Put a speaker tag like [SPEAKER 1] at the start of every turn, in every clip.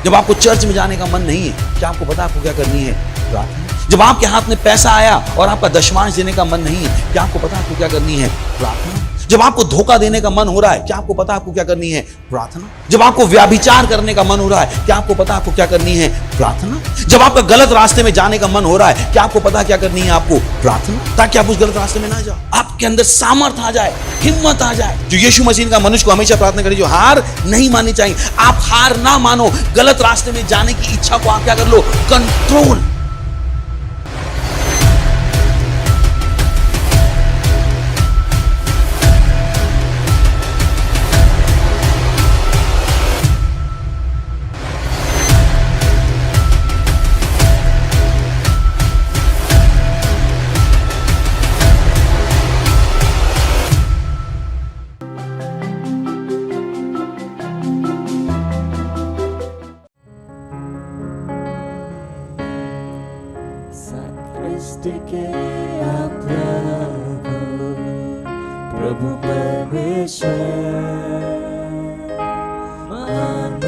[SPEAKER 1] जब आपको चर्च में जाने का मन नहीं है, क्या आपको पता आपको क्या करनी है? प्रार्थना। जब आपके हाथ में पैसा आया और आपका दशमांश देने का मन नहीं है, क्या आपको पता आपको क्या करनी है? प्रार्थना। जब आपको धोखा देने का मन हो रहा है, क्या आपको पता आपको क्या करनी है? प्रार्थना। जब आपको व्यभिचार करने का मन हो रहा है, क्या आपको पता आपको क्या करनी है? प्रार्थना। जब आपका गलत रास्ते में जाने का मन हो रहा है, क्या आपको पता क्या करनी है? आपको प्रार्थना, ताकि आप उस गलत रास्ते में ना जाओ, आपके अंदर सामर्थ आ जाए, हिम्मत आ जाए। जो यीशु मसीह का मनुष्य को हमेशा प्रार्थना करें, जो हार नहीं माननी चाहिए। आप हार ना मानो, गलत रास्ते में जाने की इच्छा को आप क्या कर लो? कंट्रोल।
[SPEAKER 2] सृष्टि के आप प्रभु परमेश्वर महान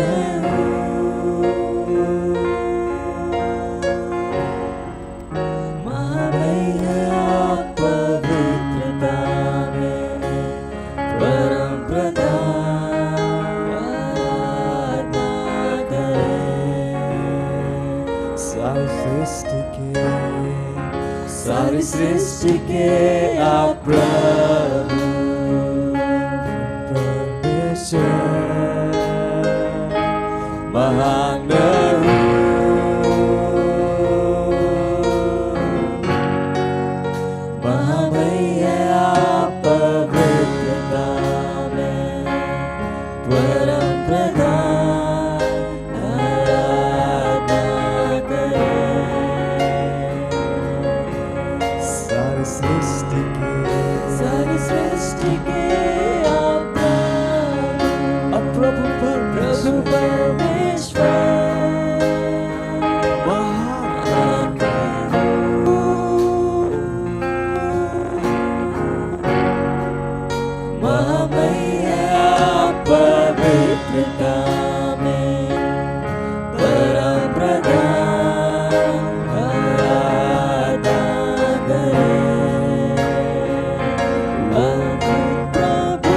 [SPEAKER 2] महामय आप पवित्रता में परम प्रधान करें। सारी सृष्टि के आप प्रभु परमेश्वर महान महामय आप पवित्रता में परम प्रधान आराधना करें। सारी सृष्टि के आप प्रभु परमेश्वर महान महामय आप पवित्रता में परम प्रधान आराधना करें। प्रभु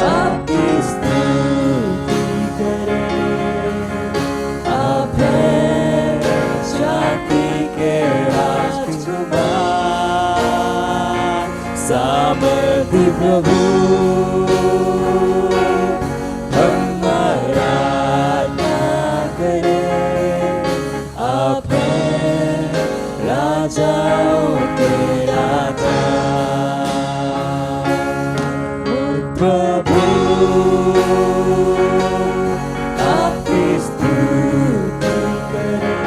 [SPEAKER 2] आपकी स्तुति करें। आप हैं शांति के राजकुमार, सामर्थी प्रभु हम आराधना करें। आप हैं राजाओं के राजा, प्रभु आपकी स्तुति करें।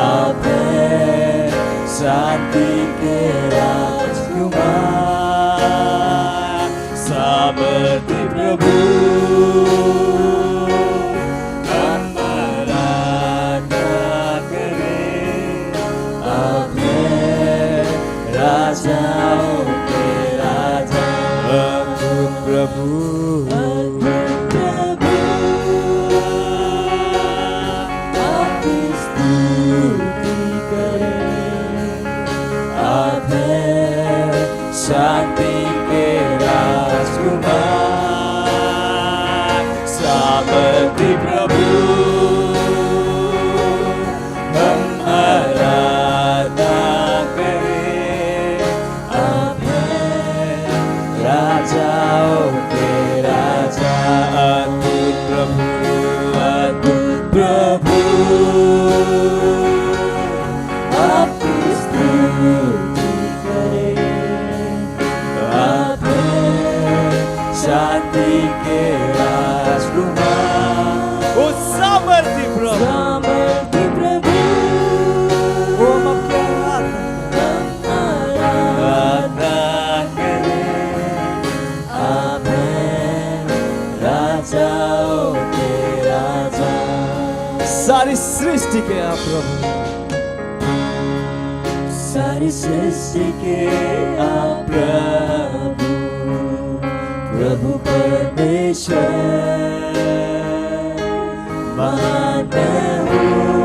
[SPEAKER 2] आप हैं शांति के राजकुमार, सामर्थी प्रभु हम आराधना करें। आप हैं राजाओं के राजा, अद्भुत प्रभु आपकी स्तुति करें। आप हैं शांति के राजकुमार, सामर्थी प्रभु हम आराधना करें। आप हैं राजाओं के राजा, अद्भुत प्रभु आपकी स्तुति करें। आप हैं शांति के राजकुमार, ओ सामर्थी प्रभु ओ हम आपकी आराधना करें। आप हैं राजाओं के राजा, सारी सृष्टि के आप प्रभु, सारी सृष्टि के आप प्रभु परमेश्वर परमेश्वर महान मैं हूँ,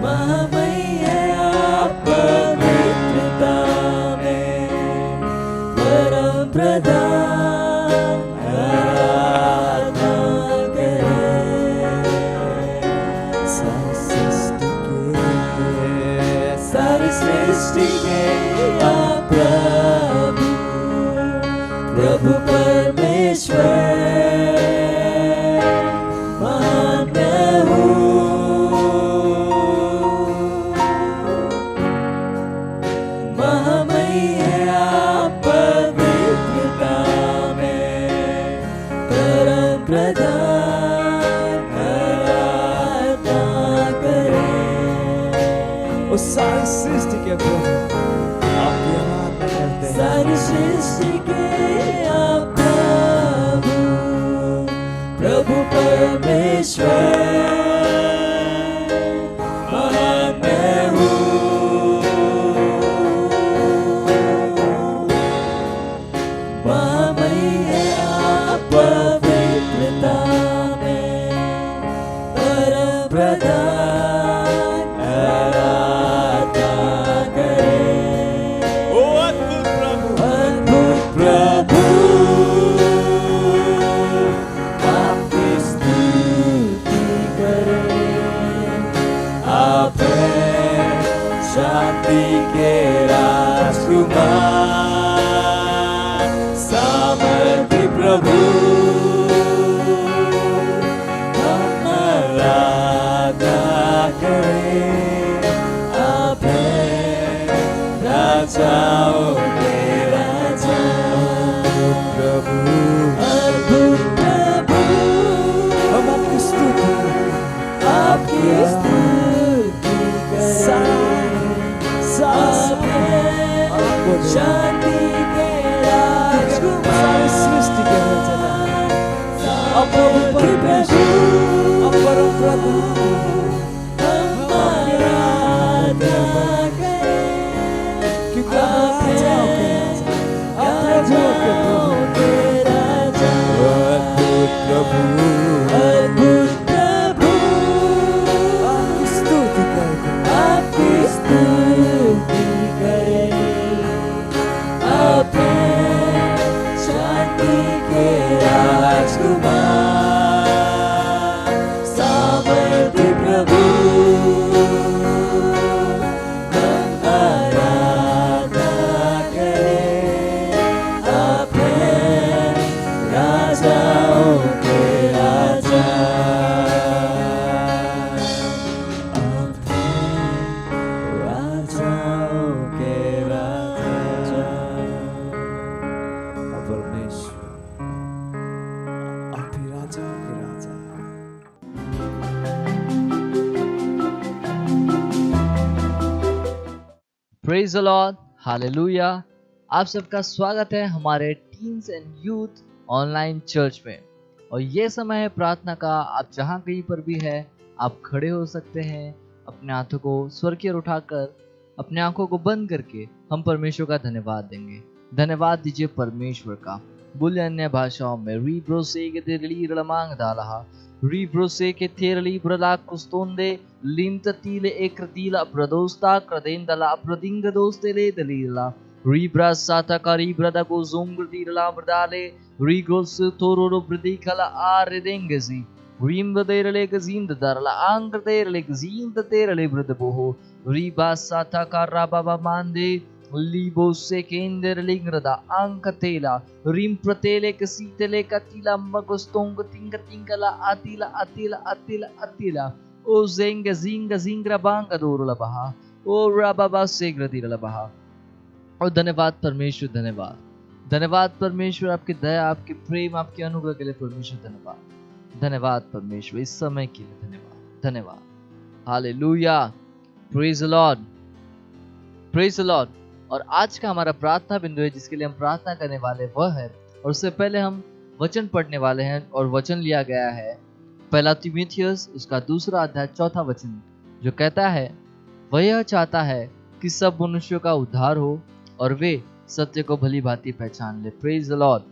[SPEAKER 2] महामय है आप पवित्रता में, परम प्रधान आराधना करें। सारी सृष्टि के आप प्रभु, प्रभु परमेश्वर महान मैं हूँ, महामय है आप पवित्रता में, परम प्रधान आराधना करें।
[SPEAKER 3] उस सारी सृष्टि के प्रभु आपकी आराधना करते हैं।
[SPEAKER 2] सारी सृष्टि के आप प्रभु, प्रभु परमेश्वर महान मैं हूँ, महामय है आप पवित्रता में, परम प्रधान आराधना करें।
[SPEAKER 3] ओ अद्भुत प्रभु,
[SPEAKER 2] अद्भुत प्रभु आपकी स्तुति करें। आप हैं शांति के राजकुमार, सामर्थी प्रभु हम आराधना करें। आप हैं राजाओं के राजा,
[SPEAKER 3] प्रभु
[SPEAKER 2] अद्भुत प्रभु
[SPEAKER 3] हम आपकी स्तुति करें।
[SPEAKER 2] आपकी स्तुति करें। आप हैं शांति के राजकुमार,
[SPEAKER 3] सारी सृष्टि के रचना, अब प्रभु
[SPEAKER 2] परमेश्वर,
[SPEAKER 3] अब परम प्रभु
[SPEAKER 2] हम आराधना करें।
[SPEAKER 3] क्योंकि
[SPEAKER 2] आप
[SPEAKER 3] आप राजाओं के
[SPEAKER 2] हैं
[SPEAKER 3] राजाओं के
[SPEAKER 2] राजाओं के राजा,
[SPEAKER 3] प्रभु,
[SPEAKER 2] अद्भुत प्रभु
[SPEAKER 3] आपकी स्तुति करते हैं।
[SPEAKER 2] आपकी स्तुति करें। आप हैं शांति के राजकुमार, सामर्थी प्रभु हम आराधना करें। आप हैं राजाओं के राजा, आप हैं राजाओं के राजा।
[SPEAKER 3] परमेश्वर आप ही राजाओं के राजा।
[SPEAKER 4] Praise the lord, hallelujah. आप सबका स्वागत है हमारे teens and youth online church में। और ये समय है प्रार्थना का। आप जहाँ कहीं पर भी है, आप खड़े हो सकते हैं। अपने हाथों को स्वर की ओर उठाकर, अपने आंखों को बंद करके हम परमेश्वर का धन्यवाद देंगे। धन्यवाद दीजिए परमेश्वर का। बोले अन्य भाषाओं में री ब्रोसे के तेरली रलमांग दाला, री ब्रोसे के तेरली ब्रला कुस्तोंदे लिंत तीले एकतीला प्रदोस्ता क्रदेंदला प्रदिंग दोस्तेले दलीला, री ब्रस साता करी ब्रदा को जोंगतीला ब्रदाले, री ग्रोस तोरो ब्रदिकला आरेदेंगसी, रीम बदेरले गजींद दरला आंग तेरले गजींद तेरले ब्रदबोहो, री बास साता का बाबा मांदे लीबो से केंद्र लिंगरदा अंक तेला रिम प्रतेले कसीतले कतिला मगस्तोंग तिंग तिंगला आतिला आतिला आतिला आतिला ओ जेंग जिंग जिंगरा बांग दोरला बहा ओ राबाबा सेग्रतिला बहा। और धन्यवाद परमेश्वर, धन्यवाद धन्यवाद परमेश्वर, आपकी दया, आपके प्रेम, आपके अनुग्रह के लिए परमेश्वर धन्यवाद। धन्यवाद परमेश्वर इस समय के लिए, धन्यवाद धन्यवाद। Hallelujah, praise the Lord, praise the lord. और आज का हमारा प्रार्थना बिंदु है जिसके लिए हम प्रार्थना करने वाले वह है, और उससे पहले हम वचन पढ़ने वाले हैं। और वचन लिया गया है पहला तीमुथियुस उसका 2 अध्याय 4 वचन, जो कहता है, वह यह चाहता है कि सब मनुष्यों का उद्धार हो और वे सत्य को भली भांति पहचान ले। Praise the lord.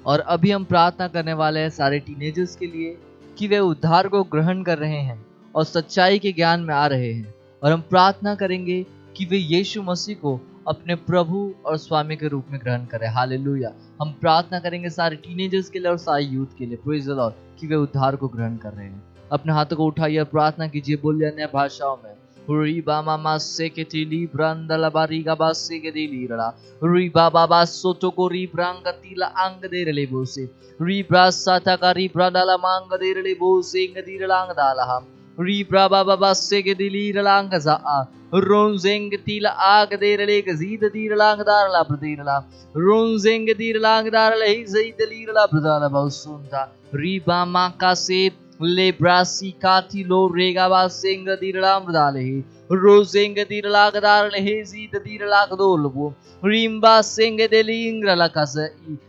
[SPEAKER 4] और अभी हम प्रार्थना करने वाले हैं सारे टीनेजर्स के लिए कि वे उद्धार को ग्रहण कर रहे हैं और सच्चाई के ज्ञान में आ रहे हैं। और हम प्रार्थना करेंगे कि वे यीशु मसीह को अपने प्रभु और स्वामी के रूप में ग्रहण करें। हालेलुया। हम प्रार्थना करेंगे सारे टीनेजर्स के लिए और सारे यूथ के लिए, प्रेज द लॉर्ड, कि वे उद्धार को ग्रहण कर रहे हैं। अपने हाथों को उठाइए और प्रार्थना कीजिए, बोलिए अन्य भाषाओं में। Riba mama seketi libranda la bariga basegedi lira. Riba baba soto ko ribranga tila ang de relebose. Ribra sata ka ribra dala manga de relebose ngadi lang dalaha. Ribra baba basegedi lira lang za a. Ronzeng tila ag de rele gazid de lang dar la bradira. Ronzeng de lang dar la hizid de la bradala bausunda. Riba maka se le brasi kati lo rega ba senga dirlam dale rozenga dirla gadar le hezi dirla gadolbo rimba senga delingra la casa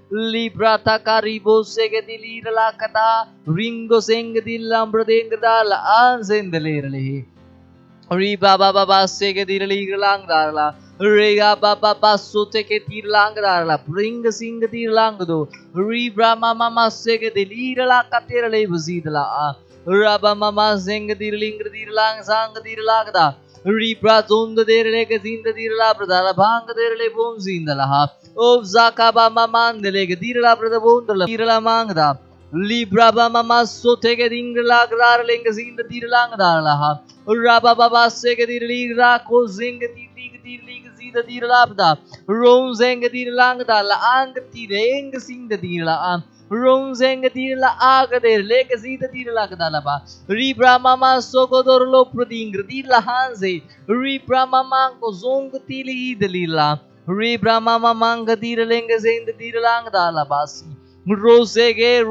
[SPEAKER 4] libra ta karibo sega dilira kata ringo senga dilam bradenga dala anzendele le ri baba baba sega dirli lang darla rega baba basso te ke dirlang darla bring sing dirlang do ri brahma mama sega dilira katera le buzidla raba mama zeng dirling dirlang sang dirlagda ri brazond derle ke zind dirla bradala bang derle bom zindala ha o zakaba mama ndele ke dirla bradabondla dirla mangda libra mama sote ke dingla grar leng zind dirlang darla ha raba baba se ke dirligra ko zing dirlig zid dirlabda rom zeng dirlang dala ang tireng sing dirla Ronzeng dirla aga der leg zid dirla kadalaba ribra mama sogodor lo proding dirla hanze ribra mama ko zong tili dilila ribra mama mang dirleng zend dirlang dalabasi rozege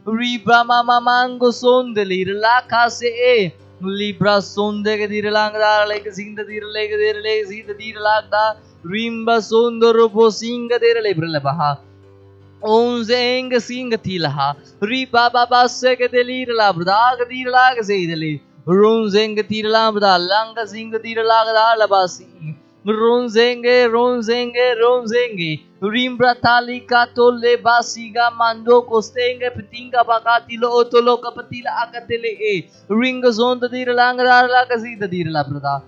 [SPEAKER 4] ribra mama mango sondeli la kase e libra sondege dirlang daleg zind dirleg zid dirlag da rimba sondoro posinga dirle brlabaha Onzeng sing tilaha riba baba seg delir labdag dirlag zeideli ronzeng tirla bda lang sing dirlag da labasi ronzenge rimbra tali katole basiga mando kostenge pitinga bakatilo otolo kapatila akatele e ring zond dirlang da la kazid dirla brada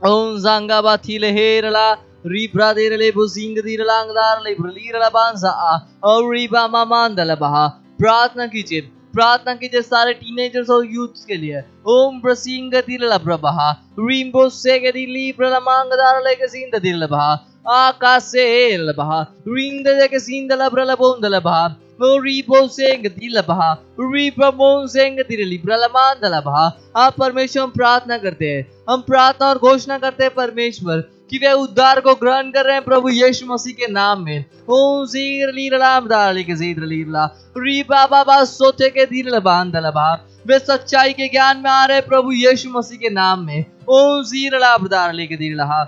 [SPEAKER 4] onzanga batile herla Ribra derle buzing dirlang darle brlira banza और रिबा मामांदल बहा प्रार्थना कीजिए सारे teenagers और youths के लिए ओम ब्रसिंग दिल प्रभा रिम्बो से दिली प्रलमांग दारले के सिंद दिल बहा आकाश से बहा रिंग दे के सिंद लब्रल बोंदल बहा रिबो सेंग दिल बहा रिबमोन सेंग दिली प्रलमांदल बहा आप परमेश्वर हम प्रार्थना करते हैं, हम प्रार्थना और घोषणा करते हैं परमेश्वर कि वे उद्धार को ग्रहण कर रहे हैं प्रभु यीशु मसीह के नाम में। ओम जीर लीलाम दाली के जीर लीला री बाबा बा सोते के दिल बांधल बा वे सच्चाई के ज्ञान में आ रहे प्रभु यीशु मसीह के नाम में। ओम जीर लाभ दाली के दिल हा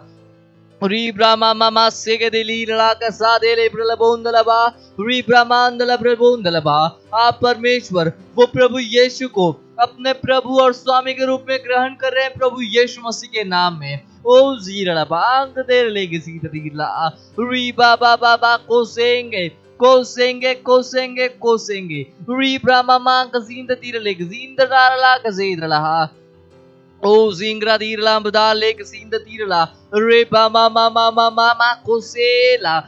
[SPEAKER 4] री ब्रह्मा मामा से के दिलीला का सादे ले प्रलबोंदल बा री ब्रह्मांदल प्रबोंदल बा आप परमेश्वर वो प्रभु यीशु को अपने प्रभु और स्वामी के रूप में ग्रहण कर रहे हैं प्रभु यीशु मसीह के नाम में। ओ जीरा बांग देर लेगे सीधा दिला री बाबा बाबा कोसेंगे री ब्रह्मा मांग जिंद तीर लेगे जिंद डाला का जीरा O zingra dirla budale que sinda dirla reba mama kosela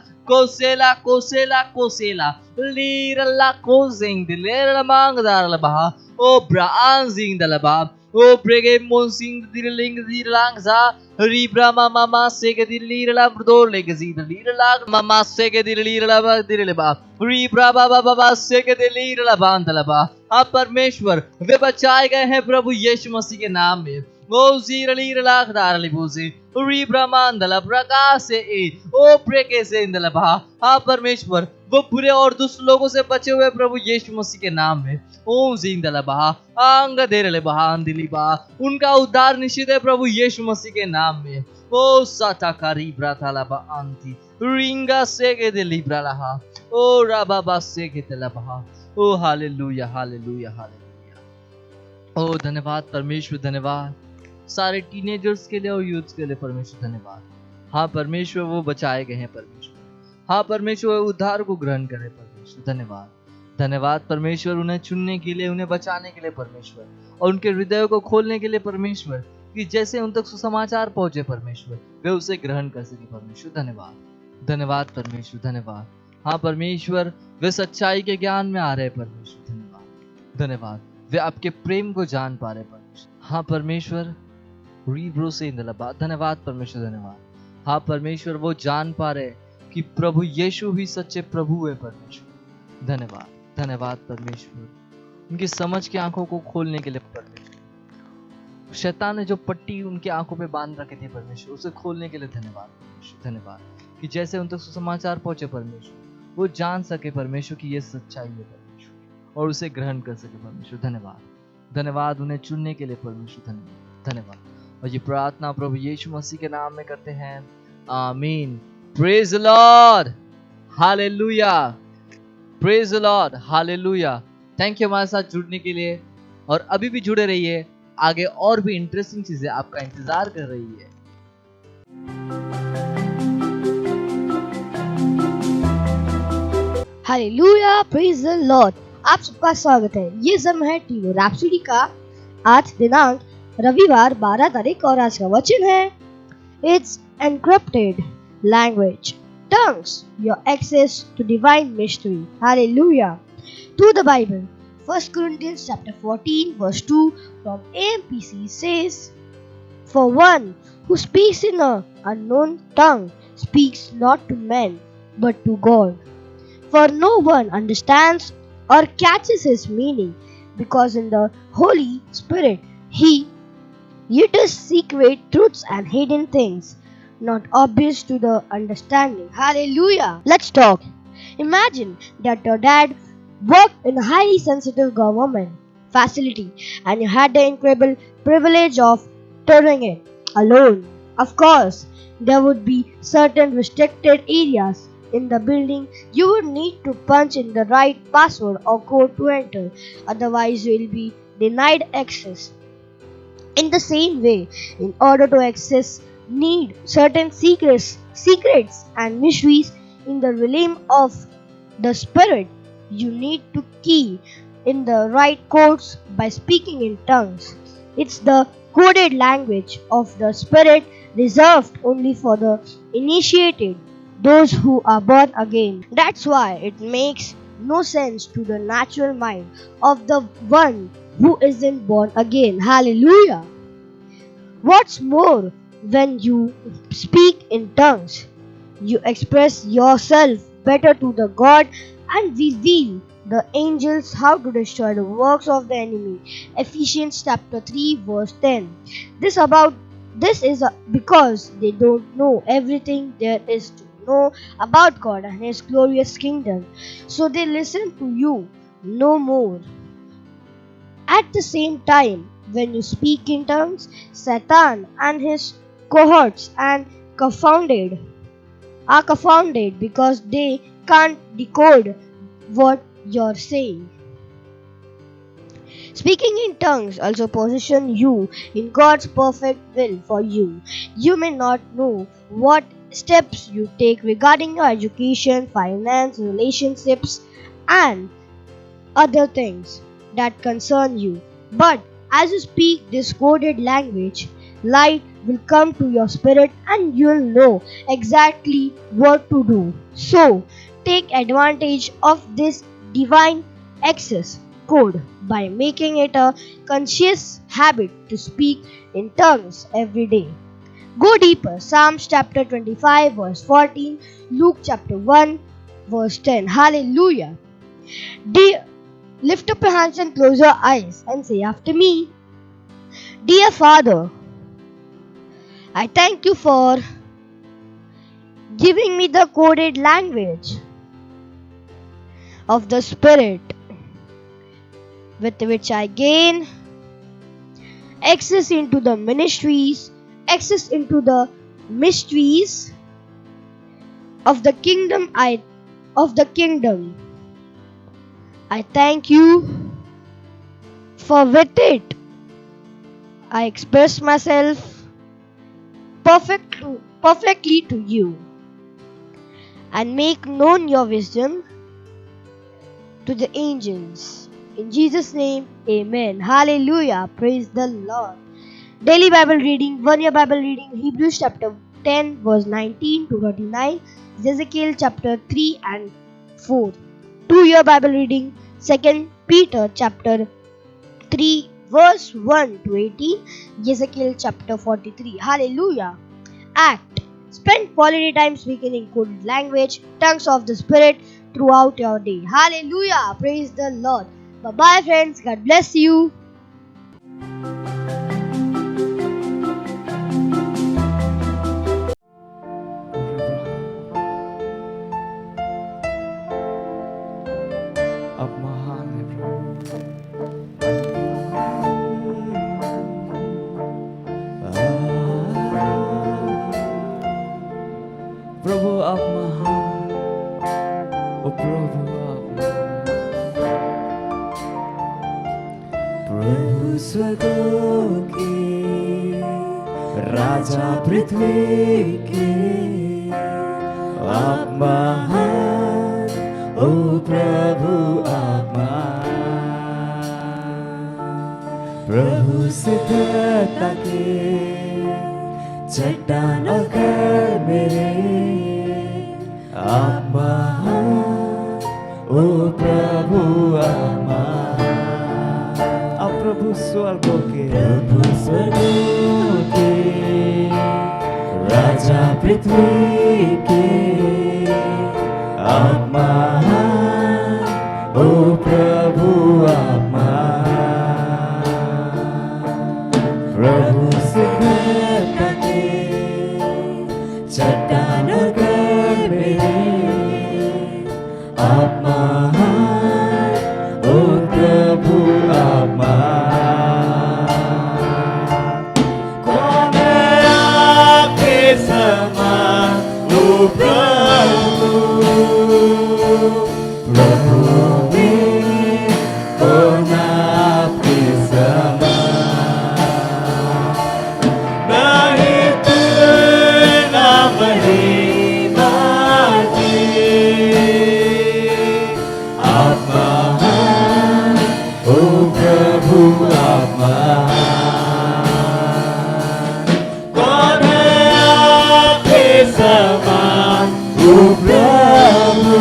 [SPEAKER 4] lira la kozing dilera mangdar la ba o bran zing dala ba o brege mon sing dirling dirlang sa ribra mama se ke dirlira la brdor le ke zid lira la mama se ke dirlira la ba dirle ba ribra baba se के दिलीर ला बांधला बा आप परमेश्वर वे बचाए गए हैं प्रभु यीशु मसीह के नाम में। वो जीरलीर लाखदार लिबूसी री ब्रह्मांडला प्रकाश से ओ प्रेके से इंदला बा आप परमेश्वर वो बुरे और दुष्ट लोगों से बचे हुए प्रभु यीशु मसीह के नाम में। ओम जिंदला बा आंग देरले बा अंदिली बा उनका उद्धार निश्चित है प्रभु यीशु मसीह के नाम में। ओ साता कारी ब्राथाला बा अंति रिंगा से के दिलीब्रा लहा ओ राबा से के तलबहा ओ हालेलुया हालेलुया हालेलुया। ओ धन्यवाद परमेश्वर, धन्यवाद सारे टीनेजर्स के लिए और यूथ के लिए परमेश्वर, धन्यवाद हाँ परमेश्वर, वो बचाए गए हैं परमेश्वर। हाँ परमेश्वर, उद्धार को ग्रहण करे परमेश्वर। धन्यवाद, धन्यवाद परमेश्वर, उन्हें चुनने के लिए, उन्हें बचाने के लिए परमेश्वर, और उनके हृदय को खोलने के लिए परमेश्वर, कि जैसे उन तक सुसमाचार पहुंचे परमेश्वर, वे उसे ग्रहण कर सके परमेश्वर। धन्यवाद, धन्यवाद परमेश्वर, धन्यवाद। हाँ परमेश्वर, वे सच्चाई के ज्ञान में आ रहे परमेश्वर। धन्यवाद, धन्यवाद, वे आपके प्रेम को जान पा रहे परमेश्वर। हाँ परमेश्वर, रीब्रो से इंदलाबाद, धन्यवाद परमेश्वर, धन्यवाद। हाँ परमेश्वर, वो जान पा रहे कि प्रभु यीशु ही सच्चे प्रभु है परमेश्वर। धन्यवाद, धन्यवाद परमेश्वर, उनकी समझ की आंखों को खोलने के लिए परमेश्वर। शैतान ने जो पट्टी उनकी आंखों पे बांध रखी थी परमेश्वर, उसे खोलने के लिए धन्यवाद परमेश्वर। धन्यवाद कि जैसे उन तक सुसमाचार पहुंचे परमेश्वर, वो जान सके परमेश्वर कि ये सच्चाई है परमेश्वर, और उसे ग्रहण कर सके परमेश्वर। धन्यवाद, धन्यवाद उन्हें चुनने के लिए परमेश्वर। धन्यवाद, धन्यवाद। और ये प्रार्थना प्रभु यीशु मसीह के नाम में करते हैं, आमीन। Praise the lord, hallelujah, praise the lord, hallelujah. Thank you हमारे साथ जुड़ने के लिए, और अभी भी जुड़े रहिए, आगे और भी इंटरेस्टिंग चीजें आपका इंतजार कर रही है।
[SPEAKER 5] Hallelujah, praise the Lord. आप सबका स्वागत है। ये समय है टीवी रैप्सोडी का। आज दिनांक रविवार 12 तारीख, और आज का वचन है, it's encrypted language, tongues, your access to divine mystery. Hallelujah. To the Bible, 1 Corinthians chapter 14 verse 2 from AMPC says, for one who speaks in an unknown tongue speaks not to men but to God. For no one understands or catches his meaning, because in the Holy Spirit he utters secret truths and hidden things, not obvious to the understanding. Hallelujah. Let's talk. Imagine that your dad worked in a highly sensitive government facility and you had the incredible privilege of touring it alone. Of course, there would be certain restricted areas in the building you would need to punch in the right password or code to enter, otherwise you will be denied access. In the same way, in order to access need certain secrets and mysteries in the realm of the spirit, you need to key in the right codes by speaking in tongues. It's the coded language of the spirit, reserved only for the initiated, those who are born again. That's why it makes no sense to the natural mind of the one who isn't born again. Hallelujah. What's more, when you speak in tongues, you express yourself better to the God and reveal the angels how to destroy the works of the enemy. Ephesians chapter 3 verse 10. This is because they don't know everything there is to know about God and His glorious kingdom, so they listen to you no more. At the same time, when you speak in tongues, Satan and his cohorts are confounded because they can't decode what you're saying. Speaking in tongues also position you in God's perfect will for you. You may not know what steps you take regarding your education, finance, relationships, and other things that concern you. But as you speak this coded language, light will come to your spirit and you'll know exactly what to do. So, take advantage of this divine access code by making it a conscious habit to speak in tongues every day. Go deeper. Psalms chapter 25 verse 14, Luke chapter 1 verse 10. Hallelujah. Lift up your hands and close your eyes and say after me, Dear Father, I thank you for giving me the coded language of the Spirit with which I gain access into the ministries, access into the mysteries of the kingdom. I thank you for with it I express myself perfectly to you, and make known your wisdom to the angels. In Jesus' name, amen. Hallelujah. Praise the Lord. Daily Bible reading, 1 year Bible reading, Hebrews chapter 10 verse 19 to 39, Ezekiel chapter 3 and 4. 2 year Bible reading, 2 Peter chapter 3 verse 1 to 18, Ezekiel chapter 43. Hallelujah. Act. Spend quality time speaking in good language, tongues of the Spirit throughout your day. Hallelujah. Praise the Lord. Bye bye, friends. God bless you.
[SPEAKER 3] आप महान हैं प्रभु, आप महान, ओ प्रभु आप प्रभु स्वर्गों के राजा पृथ्वी के आप महान, ओ प्रभु आप महान, प्रभु सिद्धता के चट्टान और घर मेरे आप महान, ओ प्रभु आप महान। आप प्रभु स्वर्गों के राजा पृथ्वी के आप महान, ओ प्रभु आप महान, प्रभु सिद्धता के चट्टान कर मेरे आप महान, ओ प्रभु आप महान। कौन है आपके समान, ओ प्रभु, प्रभु में कौन आपके समान, नहीं तुलना महिमा की, आप महान, ओ प्रभु आप महान। कौन है आपके समान, ओ प्रभु,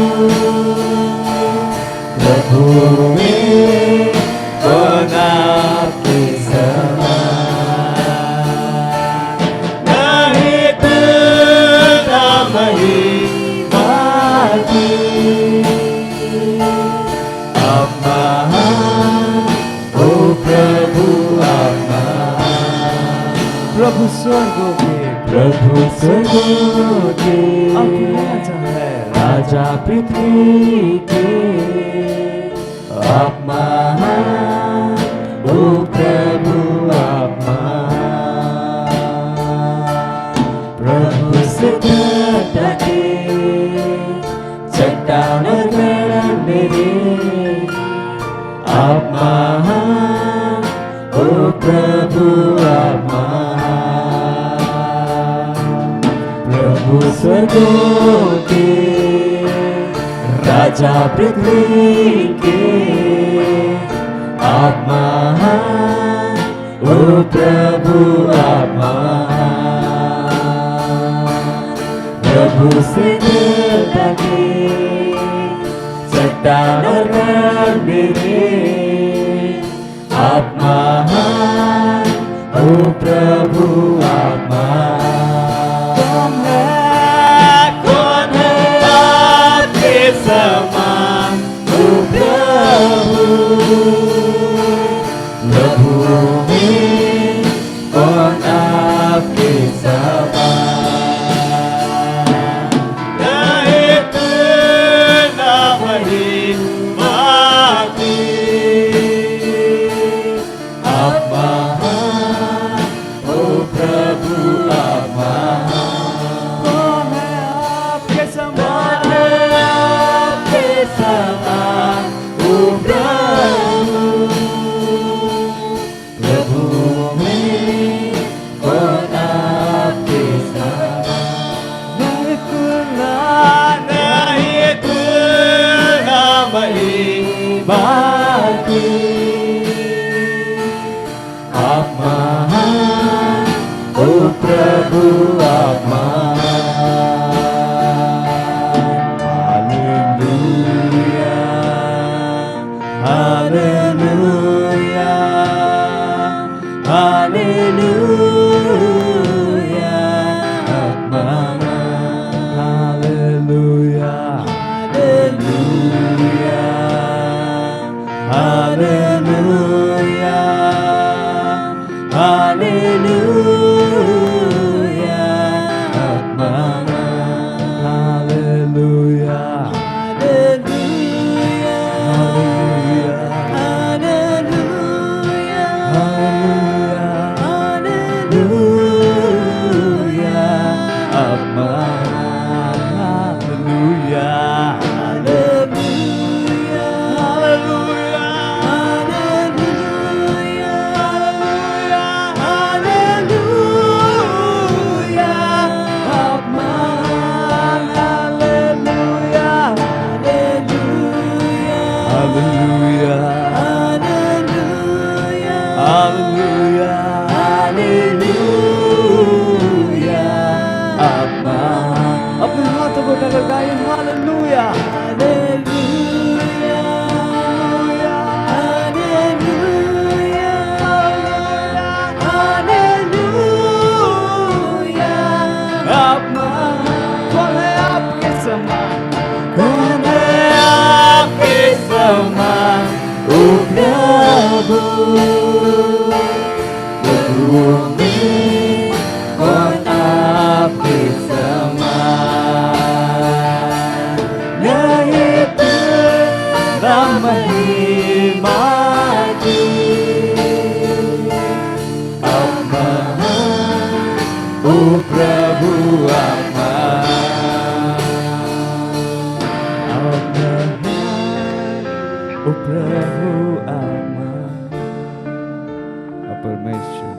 [SPEAKER 3] प्रभु में कौन आपके समान, नहीं तुलना महिमा की, आप महान, ओ प्रभु आप महान। प्रभु स्वर्गों के आप राजा है, राजा पृथ्वी के आप महान, ओ प्रभु आप महान, प्रभु सिद्धता के चट्टान कर मेरे आप महान, ओ प्रभु आप महान, प्रभु स्वर्गों के राजा पृथ्वी के आप महान, ओ प्रभु आप महान, प्रभु सिद्धता के चट्टान कर मेरे आप महान, ओ प्रभु आप महान। कौन है आपके समान, ओ प्रभु, प्रभु में कौन आपके समान, नहीं तुलना महिमा की, आप महान, ओ प्रभु आप महान। कौन है आपके समान, आपके समान, ओ प्रभु, प्रभु में कौन आपके
[SPEAKER 2] प्रभु आप महान। हालेलुया, हालेलुया, आप महान। हालेलुया, हालेलुया, हालेलुया, हालेलुया, आप महान। हालेलुया, अपने हाथों को उठाकर गाइए हालेलुया, हालेलुया, हालेलुया, हालेलुया, आप महान। कौन है आपके समान, कौन है आपके समान, ओ प्रभु, प्रभुओं में कौन आपके महिमा की, आप महान, ओ प्रभु आप महान, आप महान, ओ प्रभु आप महान, परमेश्वर।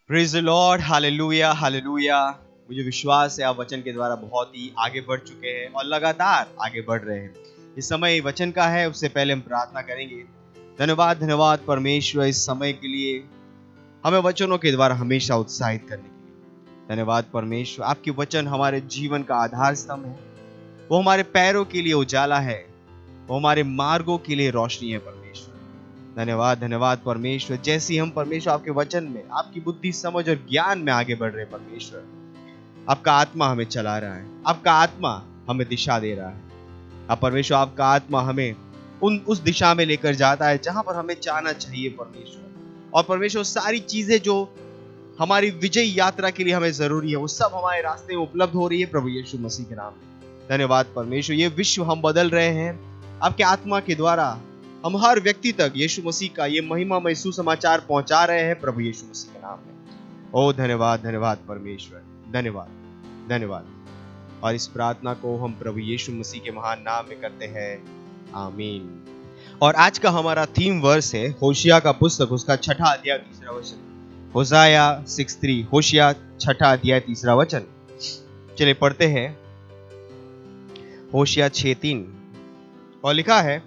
[SPEAKER 6] Praise the lord, hallelujah, hallelujah. मुझे विश्वास है आप वचन के द्वारा बहुत ही आगे बढ़ चुके हैं और लगातार आगे बढ़ रहे हैं। इस समय वचन का है, उससे पहले हम प्रार्थना करेंगे। धन्यवाद, धन्यवाद परमेश्वर इस समय के लिए, हमें वचनों के द्वारा हमेशा उत्साहित करने के लिए। धन्यवाद परमेश्वर, आपके वचन हमारे जीवन का आधार स्तंभ है, वो हमारे पैरों के लिए उजाला है, वो हमारे मार्गों के लिए रोशनी है परमेश्वर। धन्यवाद, धन्यवाद परमेश्वर, जैसे हम परमेश्वर आपके वचन में, आपकी बुद्धि, समझ और ज्ञान में आगे बढ़ रहे हैं परमेश्वर, आपका आत्मा हमें चला रहा है, आपका आत्मा हमें दिशा दे रहा है। अब परमेश्वर आपका आत्मा हमें उस दिशा में लेकर जाता है जहां पर हमें जाना चाहिए परमेश्वर। और परमेश्वर सारी चीजें जो हमारी विजय यात्रा के लिए हमें जरूरी है, वो सब हमारे रास्ते में उपलब्ध हो रही है प्रभु यीशु मसीह के नाम में। धन्यवाद परमेश्वर, ये विश्व हम बदल रहे हैं आपके आत्मा के द्वारा। हम हर व्यक्ति तक यीशु मसीह का ये महिमामय सुसमाचार पहुंचा रहे हैं प्रभु यीशु मसीह के नाम में। ओ धन्यवाद, धन्यवाद परमेश्वर, धन्यवाद, धन्यवाद। और इस प्रार्थना को हम प्रभु यीशु मसीह के महान नाम में करते हैं, आमीन। और आज का हमारा थीम वर्स है होशिया का पुस्तक, उसका 6 अध्याय 3 वचन। होशाया 6:3, होशिया 6 अध्याय 3 वचन। चलिए पढ़ते हैं होशिया 6:3। और लिखा है,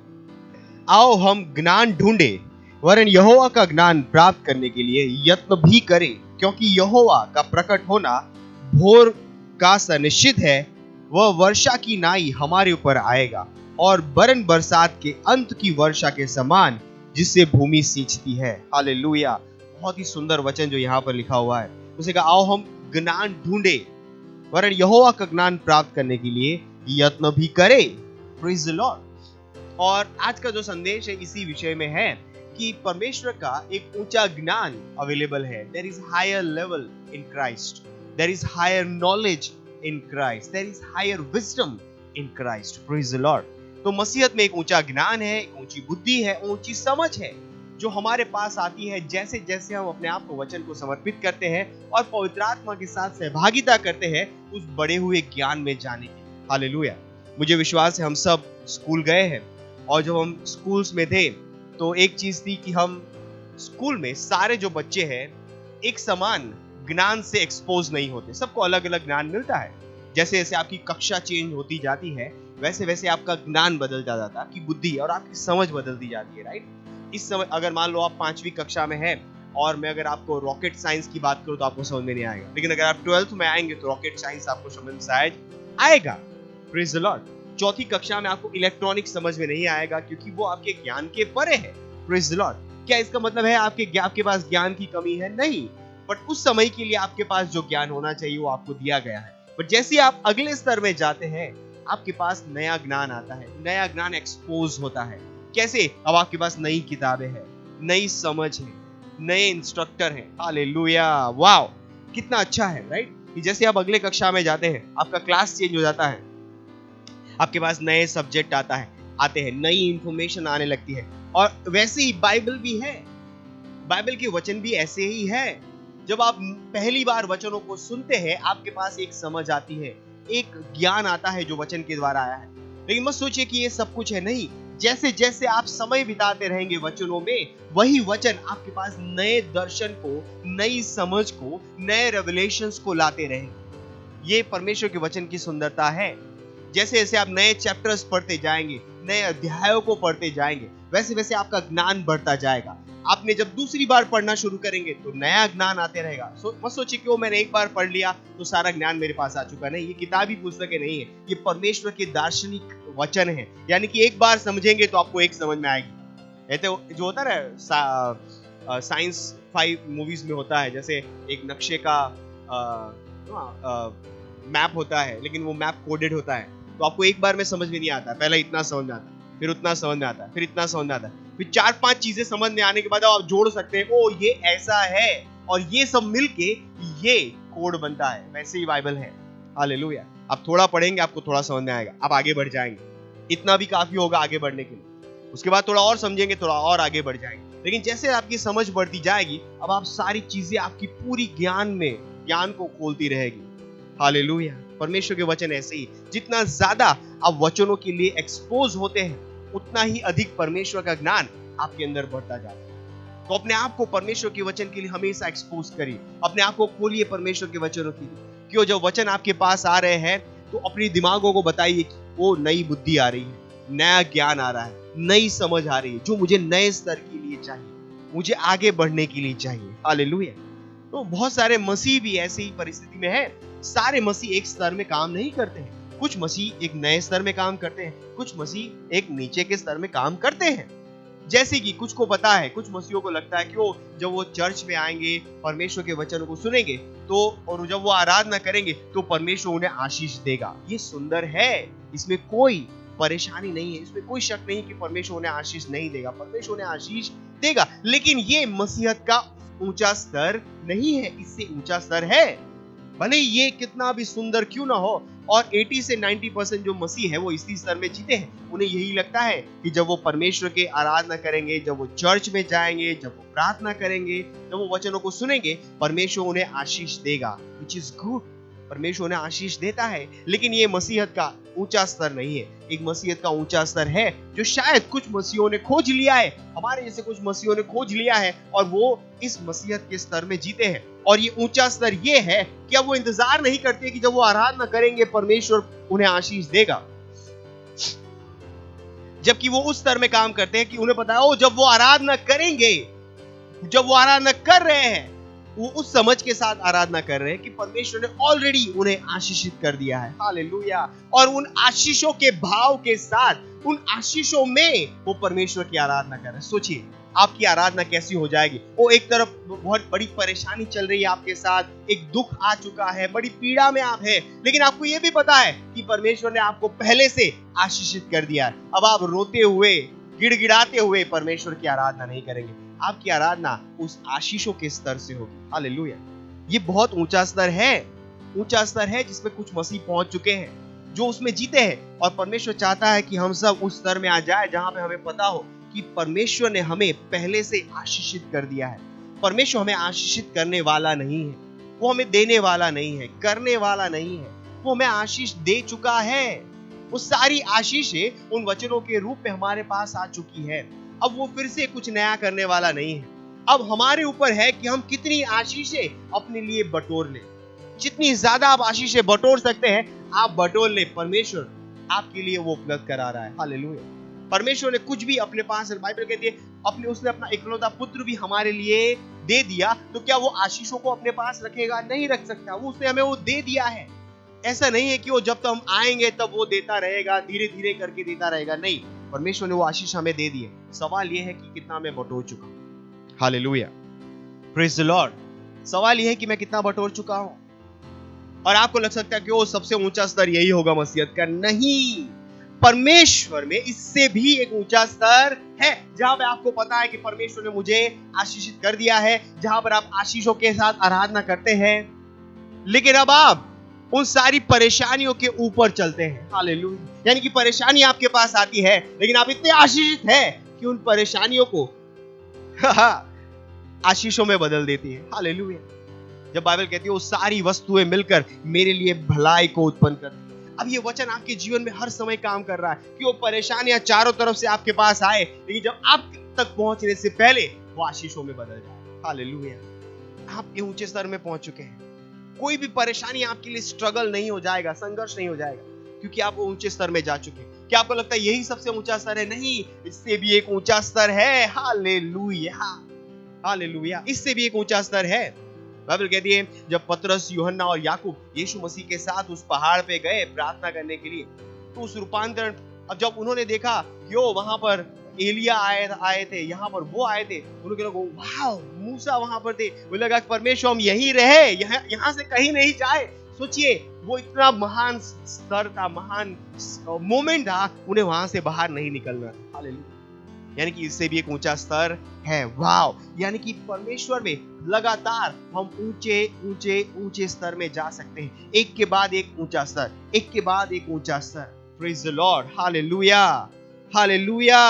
[SPEAKER 6] आओ हम ज्ञान ढूंढे, वरन यहोवा का ज्ञान प्राप्त करने के लिए यत्न भी करें, क्योंकि यहोवा का प्रकट होना भोर का सा निश्चित है। वह वर्षा की नाई हमारे ऊपर आएगा और बरन बरसात के अंत की वर्षा के समान, जिससे भूमि सींचती है। हालेलुया, बहुत ही सुंदर वचन जो यहाँ पर लिखा हुआ है। उसे कहा, आओ हम ज्ञान ढूंढे, वरन यहोवा का ज्ञान प्राप्त करने के लिए यत्न भी करें। Praise the lord. और आज का जो संदेश है इसी विषय में है कि परमेश्वर का एक ऊंचा ज्ञान अवेलेबल है। There is higher level in Christ, there is higher knowledge in Christ, there is higher wisdom in Christ. Praise the Lord. तो मसीहत में एक ऊंचा ज्ञान है, एक ऊंची बुद्धि है, ऊंची समझ है जो हमारे पास आती है जैसे जैसे हम अपने आप को वचन को समर्पित करते हैं और पवित्र आत्मा के साथ सहभागिता करते हैं उस बड़े हुए ज्ञान में जाने की। हालेलुया। मुझे विश्वास है हम सब स्कूल गए हैं, और जब हम स्कूल्स में थे तो एक चीज थी कि हम स्कूल में सारे जो बच्चे हैं एक समान ज्ञान से एक्सपोज नहीं होते, सबको अलग अलग ज्ञान मिलता है। जैसे जैसे आपकी कक्षा चेंज होती जाती है वैसे वैसे आपका ज्ञान बदलता जाता है, आपकी बुद्धि और आपकी समझ बदलती जाती है, राइट। इस समय अगर मान लो आप 5वीं कक्षा में है और मैं अगर आपको रॉकेट साइंस की बात करूं तो आपको समझ में नहीं आएगा, लेकिन अगर आप 12th में आएंगे तो रॉकेट साइंस आपको समझ में शायद आएगा। Praise the Lord. 4th कक्षा में आपको इलेक्ट्रॉनिक्स समझ में नहीं आएगा क्योंकि वो आपके ज्ञान के परे है। Praise the Lord. क्या इसका मतलब है आपके पास ज्ञान की कमी है? नहीं, बट उस समय के लिए आपके पास जो ज्ञान होना चाहिए वो आपको दिया गया है। बट जैसे आप अगले स्तर में जाते हैं आपके पास नया ज्ञान आता है, नया ज्ञान एक्सपोज होता है। कैसे? अब आपके पास नई किताबें हैं, नई समझ है, नए इंस्ट्रक्टर हैं। हालेलुया, वाओ, कितना अच्छा है, राइट। कि जैसे आप अगले कक्षा में जाते हैं आपका क्लास चेंज हो जाता है, आपके पास नए सब्जेक्ट आते हैं, नई इंफॉर्मेशन आने लगती है। और वैसे ही बाइबल भी है, बाइबल के वचन भी ऐसे ही है। जब आप पहली बार वचनों को सुनते हैं आपके पास एक समझ आती है, एक ज्ञान आता है जो वचन के द्वारा आया है। लेकिन मत सोचिए कि ये सब कुछ है, नहीं। जैसे जैसे आप समय बिताते रहेंगे वचनों में, वही वचन आपके पास नए दर्शन को, नई समझ को, नए रेवलेशंस को लाते रहेंगे। ये परमेश्वर के वचन की सुंदरता है। जैसे जैसे आप नए चैप्टर्स पढ़ते जाएंगे, नए अध्यायों को पढ़ते जाएंगे, वैसे वैसे आपका ज्ञान बढ़ता जाएगा। आपने जब दूसरी बार पढ़ना शुरू करेंगे तो नया ज्ञान आते रहेगा। मत सोचिए कि वो मैंने एक बार पढ़ लिया तो सारा ज्ञान मेरे पास आ चुका। नहीं, ये किताबी पुस्तकें नहीं है, ये परमेश्वर के दार्शनिक वचन है। यानी कि एक बार समझेंगे तो आपको एक समझ में आएगी। ऐसे जो होता है साइंस 5 मूवीज में होता है, जैसे एक नक्शे का मैप होता है, लेकिन वो मैप कोडेड होता है, तो आपको एक बार में समझ में नहीं आता। पहले इतना समझ में आता है, फिर उतना समझ में आता है, फिर इतना समझ में आता है, फिर 4-5 चीजें समझ में आने के बाद आप जोड़ सकते हैं, ओ ये ऐसा है, और ये सब मिलके ये कोड बनता है। वैसे ही बाइबल है। हालेलुया। आप थोड़ा पढ़ेंगे आपको थोड़ा समझ में आएगा, आप आगे बढ़ जाएंगे। इतना भी काफी होगा आगे बढ़ने के लिए। उसके बाद थोड़ा और समझेंगे, थोड़ा और आगे बढ़ जाएंगे। लेकिन जैसे आपकी समझ बढ़ती जाएगी, अब आप सारी चीजें आपकी पूरी ज्ञान को खोलती रहेगी। हालेलुया। परमेश्वर के वचन ऐसे ही, जितना ज्यादा आप वचनों के लिए एक्सपोज होते हैं उतना ही अधिक परमेश्वर का ज्ञान आपके अंदर बढ़ता जाता है। तो अपने आप को परमेश्वर के वचन के लिए हमेशा एक्सपोज करिए, अपने आप को खोलिए परमेश्वर के वचनों के लिए। क्यों? जब वचन आपके पास आ रहे हैं तो अपने दिमागों को बताइए कि वो नई बुद्धि आ रही है, नया ज्ञान आ रहा है, नई समझ आ रही है, जो मुझे नए स्तर के लिए चाहिए, मुझे आगे बढ़ने के लिए चाहिए। हालेलुया। तो बहुत सारे मसीह भी ऐसी ही परिस्थिति में है। सारे मसीह एक स्तर में काम नहीं करते हैं। कुछ मसीह एक नए स्तर में काम करते हैं, कुछ मसीह एक नीचे के स्तर में काम करते हैं। जैसे कि कुछ को पता है, कुछ मसीहों को लगता है कि वो जब वो चर्च में आएंगे, परमेश्वर के वचनों को सुनेंगे तो, और जब वो आराधना करेंगे तो परमेश्वर उन्हें आशीष देगा। ये सुंदर है, इसमें कोई परेशानी नहीं है, इसमें कोई शक नहीं कि परमेश्वर उन्हें आशीष नहीं देगा। परमेश्वर उन्हें आशीष देगा, लेकिन ये मसीहत का ऊंचा स्तर नहीं है, इससे ऊंचा स्तर है। भले ये कितना भी सुंदर क्यों ना हो, और 80 से 90% जो मसीह है वो इसी स्तर में जीते हैं। उन्हें यही लगता है कि जब वो परमेश्वर के आराधना करेंगे, जब वो चर्च में जाएंगे, जब वो प्रार्थना करेंगे, जब वो वचनों को सुनेंगे, परमेश्वर उन्हें आशीष देगा, which is good। परमेश्वर उन्हें आशीष देता है, लेकिन ये मसीहत का ऊंचा स्तर नहीं है। एक मसीहत का ऊंचा स्तर है जो शायद कुछ मसीहों ने खोज लिया है, हमारे जैसे कुछ मसीहों ने खोज लिया है, और वो इस मसीहत के स्तर में जीते हैं। और ये ऊंचा स्तर ये है कि अब वो इंतजार नहीं करते कि जब वो आराधना करेंगे परमेश्वर उन्हें आशीष देगा, जबकि वो उस स्तर में काम करते हैं कि उन्हें पता है ओ जब वो आराधना करेंगे, जब वो आराधना कर रहे हैं, वो उस समझ के साथ आराधना कर रहे हैं कि परमेश्वर ने ऑलरेडी उन्हें आशीषित कर दिया है। हालेलुया। और उन आशीषों के भाव के साथ, उन आशीषों में वो परमेश्वर की आराधना कर रहे हैं। सोचिए आपकी आराधना कैसी हो जाएगी। वो एक तरफ बहुत बड़ी परेशानी चल रही है आपके साथ, एक दुख आ चुका है, बड़ी पीड़ा में आप हैं, लेकिन आपको ये भी पता है कि परमेश्वर ने आपको पहले से आशीषित कर दिया है। अब आप रोते हुए, गिड़गिड़ाते हुए परमेश्वर की आराधना नहीं करेंगे, आपकी आराधना उस आशीषों के स्तर से होगी। हालेलुया। ये बहुत ऊंचा स्तर है, ऊंचा स्तर है जिसमें कुछ मसीह पहुंच चुके हैं, जो उसमें जीते हैं। और परमेश्वर चाहता है कि हम सब उस स्तर में आ जाए जहां पे हमें पता हो कि परमेश्वर ने हमें पहले से आशीषित कर दिया है। परमेश्वर हमें आशीषित करने वाला नहीं है, वो हमें देने वाला नहीं है, करने वाला नहीं है, वो हमें आशीष दे चुका है। वो सारी आशीषें उन वचनों के रूप में हमारे पास आ चुकी है। अब वो फिर से कुछ नया करने वाला नहीं है। अब हमारे ऊपर है कि हम कितनी आशीषें अपने लिए बटोर लें। जितनी ज्यादा आप आशीषें बटोर सकते हैं आप बटोर लें। परमेश्वर आपके लिए वो उपलब्ध करा रहा है। हालेलुया। परमेश्वर ने कुछ भी अपने पास, बाइबल कहती है उसने अपना इकलौता पुत्र भी हमारे लिए दे दिया, तो क्या वो आशीषों को अपने पास रखेगा? नहीं रख सकता। वो उसने हमें वो दे दिया है। ऐसा नहीं है कि वो जब तक हम आएंगे तब वो देता रहेगा, धीरे धीरे करके देता रहेगा। नहीं, परमेश्वर ने वो आशीष हमें दे दी है। सवाल ये है कि कितना मैं बटोर चुका हूं। Hallelujah, praise the Lord. सवाल ये है कि मैं कितना बटोर चुका हूं। और आपको लग सकता है कि वो सबसे ऊंचा स्तर यही होगा मसीहत का। नहीं, परमेश्वर में इससे भी एक ऊंचा स्तर है, जहां पे आपको पता है कि परमेश्वर ने मुझे आशीषित कर दिया है, जहां पर आप आशीषों के साथ आराधना करते हैं। लेकिन अब आप उन सारी परेशानियों के ऊपर चलते हैं। हालेलुया। यानी कि परेशानी आपके पास आती है, लेकिन आप इतने आशीषित हैं कि उन परेशानियों को आशीषों में बदल देती है। हालेलुया। जब बाइबल कहती है वो सारी वस्तुएं मिलकर मेरे लिए भलाई को उत्पन्न करती है। अब ये वचन आपके जीवन में हर समय काम कर रहा है कि वो परेशानियां चारों तरफ से आपके पास आए, लेकिन जब आप तक पहुंचने से पहले वो आशीषों में बदल जाए। हालेलुया। आप ये ऊंचे स्तर में पहुंच चुके हैं। कोई भी परेशानी आपके लिए स्ट्रगल नहीं हो जाएगा, संघर्ष नहीं हो जाएगा, क्योंकि आप वो ऊंचे स्तर में जा चुके हैं। क्या आपको लगता है यही सबसे ऊंचा स्तर है? नहीं, इससे भी एक ऊंचा स्तर है। Hallelujah, hallelujah. इससे भी एक ऊंचा स्तर है। बाइबल कहती है जब पतरस, यूहन्ना और याकूब यीशु मसीह के साथ उस पहाड़ पे गए प्रार्थना करने के लिए, तो उस रूपांतरण, अब जब उन्होंने देखा कि वहां पर एलिया आए थे, यहाँ पर वो आए थे, उन्होंने कहा वाह, मूसा वहां पर थे। मुझे लगा कि परमेश्वर हम यही रहे, यहाँ से कहीं नहीं जाए। सोचिए, वो इतना महान स्तर था, महान मोमेंट था, उन्हें वहां से बाहर नहीं निकलना। हालेलुया। यानी कि इससे भी एक ऊंचा स्तर है। वाव। यानी कि परमेश्वर में लगातार हम ऊंचे ऊंचे ऊंचे स्तर में जा सकते हैं, एक के बाद एक ऊंचा स्तर, एक के बाद एक ऊंचा स्तर। Praise the lord. Hallelujah, hallelujah.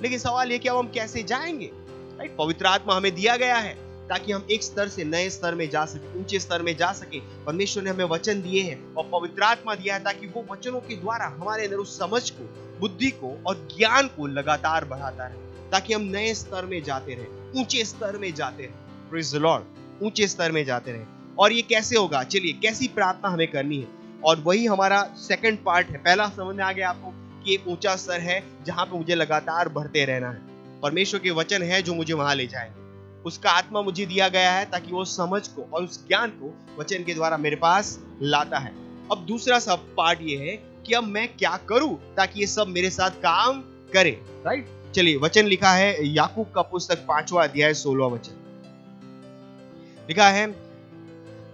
[SPEAKER 6] लेकिन सवाल ये कि अब हम कैसे जाएंगे? राइट, पवित्र आत्मा हमें दिया गया है ताकि हम एक स्तर से नए स्तर में जा सके, ऊंचे स्तर में जा सके। परमेश्वर ने हमें वचन दिए हैं और पवित्र आत्मा दिया है ताकि वो वचनों के द्वारा हमारे अंदर उस समझ को, बुद्धि को और ज्ञान को लगातार बढ़ाता रहे, ताकि हम नए स्तर में जाते रहे, ऊंचे स्तर में जाते रहे। प्रेज द लॉर्ड, ऊंचे स्तर में जाते रहे। और ये कैसे होगा? चलिए, कैसी प्रार्थना हमें करनी है, और वही हमारा सेकंड पार्ट है। पहला समझ में आ गया आपको कि एक ऊंचा स्तर है जहां पे मुझे लगातार बढ़ते रहना है। परमेश्वर के वचन है जो मुझे वहां ले जाएंगे। उसका आत्मा मुझे दिया गया है ताकि वो समझ को और उस ज्ञान को वचन के द्वारा मेरे पास लाता है। अब दूसरा सब पार्ट ये है कि अब मैं क्या करूं ताकि ये सब मेरे साथ काम करे। राइट, चलिए, वचन लिखा है याकूब का पुस्तक 5वां अध्याय 16वां वचन लिखा है।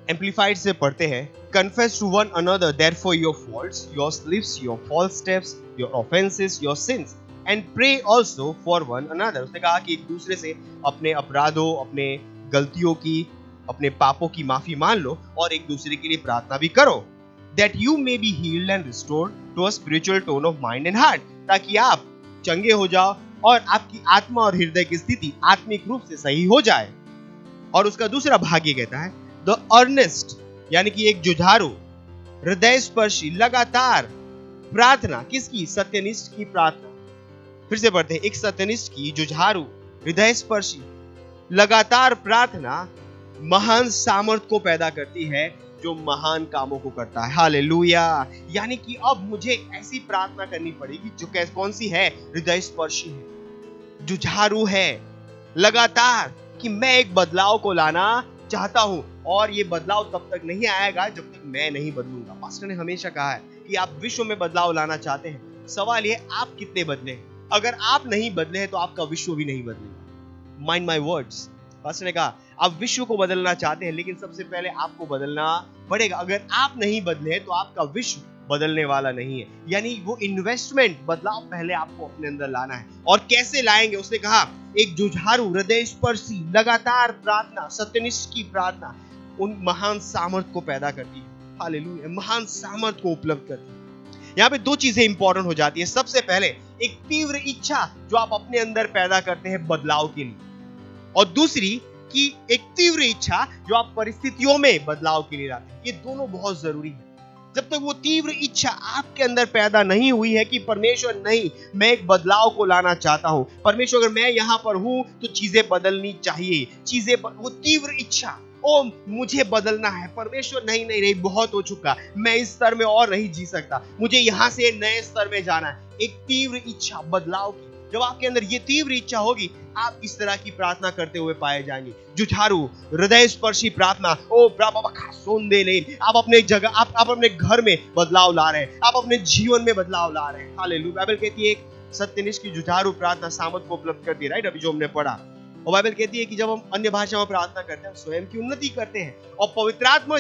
[SPEAKER 6] एम्पलीफाइड से पढ़ते हैं। Confess to one another therefore your faults, your slips, your false steps, your offenses, your sins, and pray also for one another। उसने कहा कि एक दूसरे से अपने अपराधों, अपने गलतियों की, अपने पापों की माफी मान लो और एक दूसरे के लिए प्रार्थना भी करो। That you may be healed and restored to a spiritual tone of mind and heart, ताकि आप चंगे हो जाओ और आपकी आत्मा और हृदय की स्थिति आत्मिक रूप से सही हो जाए। और उसका दूसरा भाग ये कहता है The earnest, यानी कि एक जुझारू, हृदय स्पर्शी, लगातार प्रार्थना। किसकी? सत्यनिष्ठ की प्रार्थना। फिर से पढ़ते हैं। एक सत्यनिष्ठ की जुझारू, हृदय स्पर्शी, लगातार प्रार्थना महान सामर्थ को पैदा करती है जो महान कामों को करता है। हालेलुया। यानी कि अब मुझे ऐसी प्रार्थना करनी पड़ेगी जो कौन सी है? हृदय स्पर्शी है, जुझारू है, लगातार, कि मैं एक बदलाव को लाना चाहता हूं और ये बदलाव तब तक नहीं आएगा जब तक मैं नहीं बदलूंगा। पास्टर ने हमेशा कहा है कि आप विश्व में बदलाव लाना चाहते हैं। सवाल ये, आप कितने बदले हैं? अगर आप नहीं बदले हैं तो आपका विश्व भी नहीं बदलेगा। Mind my words. पास्टर ने कहा आप विश्व को बदलना चाहते हैं, लेकिन सबसे पहले आपको बदलना पड़ेगा। अगर आप नहीं बदले हैं तो आपका विश्व बदलने वाला नहीं है। यानी वो इन्वेस्टमेंट, बदलाव पहले आपको अपने अंदर लाना है। और कैसे लाएंगे? उसने कहा एक जुझारू, हृदय स्पर्शी, लगातार प्रार्थना, सत्यनिष्ठ की प्रार्थना उन महान सामर्थ को पैदा करती है। हालेलुया। महान सामर्थ को उपलब्ध करती है। यहाँ पे दो चीजें इंपॉर्टेंट हो जाती है। सबसे पहले एक तीव्र इच्छा जो आप अपने अंदर पैदा करते हैं बदलाव के लिए, और दूसरी कि एक तीव्र इच्छा जो आप परिस्थितियों में बदलाव के लिए लाते हैं। ये दोनों बहुत जरूरी है। जब तक वो तीव्र इच्छा आपके अंदर पैदा नहीं हुई है कि परमेश्वर नहीं, मैं एक बदलाव को लाना चाहता हूं, परमेश्वर अगर मैं यहां पर हूं तो चीजें बदलनी चाहिए, वो तीव्र इच्छा ओ मुझे बदलना है। परमेश्वर नहीं नहीं नहीं, बहुत हो चुका, मैं इस स्तर में और नहीं जी सकता, मुझे यहाँ से नए स्तर में जाना है। एक तीव्र इच्छा बदलाव की, जब आपके अंदर ये तीव्र इच्छा होगी, आप इस तरह की प्रार्थना करते हुए पाए जाएंगे। जुझारू हृदय स्पर्शी प्रार्थना, ओ बाबा सोन दे ले। आप अपने जगह, आप अपने घर में बदलाव ला रहे हैं, आप अपने जीवन में बदलाव ला रहे हैं। हालेलुया। बाइबल कहती है एक सत्यनिष्ठ की जुझारू प्रार्थना सामर्थ को उपलब्ध करती है, राइट? अभी जो हमने पढ़ा, और बाइबल कहती है कि जब हम अन्य भाषा में प्रार्थना करते हैं, स्वयं की उन्नति करते हैं। और पवित्र आत्मा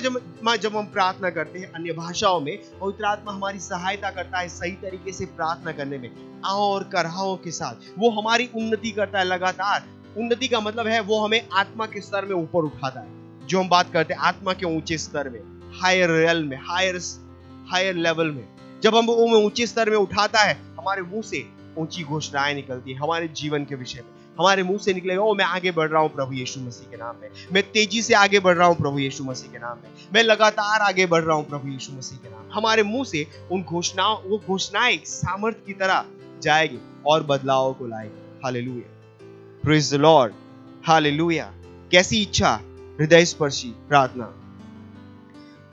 [SPEAKER 6] जब हम प्रार्थना करते हैं अन्य भाषाओं में, पवित्र आत्मा हमारी सहायता करता है सही तरीके से प्रार्थना करने में, आओ और कराओ के साथ। वो हमारी उन्नति करता है लगातार। उन्नति का मतलब है वो हमें आत्मा के स्तर में ऊपर उठाता है। जो हम बात करते हैं आत्मा के ऊंचे स्तर में, हायर रियल में, हायर लेवल में, जब हम वो ऊंचे स्तर में उठाता है, हमारे मुंह से ऊंची घोषणाएं निकलती है हमारे जीवन के विषय में। हमारे मुंह से निकलेगा, ओ मैं आगे बढ़ रहा हूं प्रभु यीशु मसीह के नाम में, मैं तेजी से आगे बढ़ रहा हूं प्रभु यीशु मसीह के नाम में, मैं लगातार आगे बढ़ रहा हूं प्रभु यीशु मसीह के नाम में। हमारे मुंह से वो घोषणाएं सामर्थ की तरह जाएगी और बदलाव को लाएगी। Hallelujah, praise the lord, hallelujah. कैसी इच्छा, हृदय स्पर्शी प्रार्थना।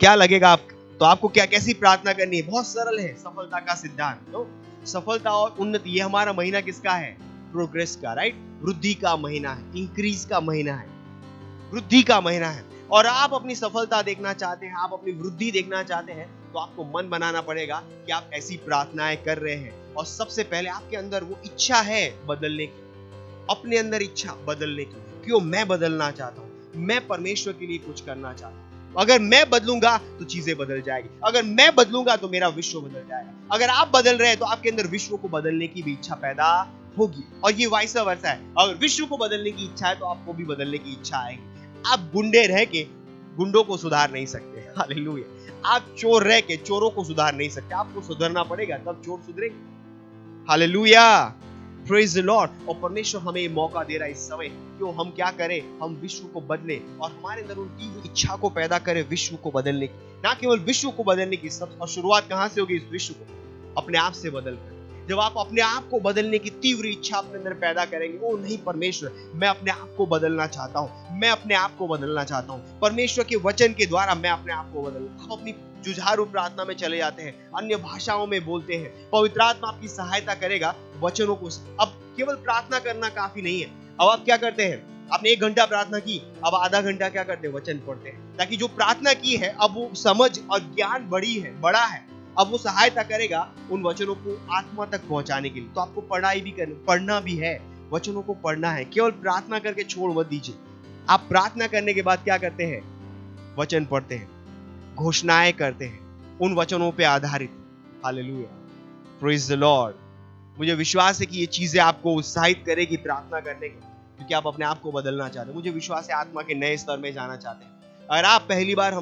[SPEAKER 6] क्या लगेगा तो आपको कैसी प्रार्थना करनी है? बहुत सरल है, सफलता का सिद्धांत। सफलता और उन्नति, ये हमारा महीना किसका है? प्रोग्रेस का, राइट? वृद्धि का महीना है, इंक्रीज का महीना है, वृद्धि का महीना है। और आप अपनी सफलता देखना चाहते हैं, आप अपनी वृद्धि देखना चाहते हैं, तो आपको मन बनाना पड़ेगा कि आप ऐसी प्रार्थनाएं कर रहे हैं। और सबसे पहले आपके अंदर वो इच्छा है बदलने की, अपने अंदर इच्छा बदलने की। क्यों? मैं बदलना चाहता हूं, मैं परमेश्वर के लिए कुछ करना चाहता हूं। अगर मैं बदलूंगा तो चीजें बदल जाएगी, अगर मैं बदलूंगा तो मेरा विश्व बदल जाएगा। अगर आप बदल रहे हैं तो आपके अंदर विश्व को बदलने की भी इच्छा पैदा होगी, और ये वाइस वर्सा है। अगर विश्व को बदलने की इच्छा है तो आपको भी बदलने की इच्छा आएगी। आप गुंडे रह के गुंडों को सुधार नहीं सकते, हालेलुया। आप चोर रह के चोरों को सुधार नहीं सकते, आपको सुधरना पड़ेगा तब चोर सुधरेंगे। Hallelujah, praise the lord. और परमेश्वर हमें मौका दे रहा है इस समय, क्यों हम क्या करें? हम विश्व को बदले और हमारे अंदर उनकी इच्छा को पैदा करें विश्व को बदलने की। ना केवल विश्व को बदलने की, सब और शुरुआत कहां से होगी? इस विश्व को अपने आप से बदलकर। जब आप अपने आप को बदलने की तीव्र इच्छा अपने अंदर पैदा करेंगे, ओ नहीं परमेश्वर, मैं अपने आप को बदलना चाहता हूं, मैं अपने आप को बदलना चाहता हूं, परमेश्वर के वचन के द्वारा मैं अपने आप को बदलूं। आप अपनी जुझारू प्रार्थना में चले जाते हैं, अन्य भाषाओं में बोलते हैं, पवित्र आत्मा आपकी सहायता करेगा वचनों को। अब केवल प्रार्थना करना काफी नहीं है। अब आप क्या करते हैं? आपने 1 घंटा प्रार्थना की, अब आधा घंटा क्या करते हैं? वचन पढ़ते हैं, ताकि जो प्रार्थना की है अब वो समझ और ज्ञान बड़ा है, अब वो सहायता करेगा उन वचनों को आत्मा तक पहुंचाने के लिए। तो आपको पढ़ना भी है, वचनों को पढ़ना है। केवल प्रार्थना करके छोड़ मत दीजिए। आप प्रार्थना करने के बाद क्या करते हैं? वचन पढ़ते हैं, घोषणाएं करते हैं उन वचनों पे आधारित। Hallelujah, praise the Lord. मुझे विश्वास है कि ये चीजें आपको उत्साहित करेगी प्रार्थना करने की, क्योंकि आप अपने आप को बदलना चाहते हैं। मुझे विश्वास है आत्मा के नए स्तर में जाना चाहते हैं। अगर आप पहली बार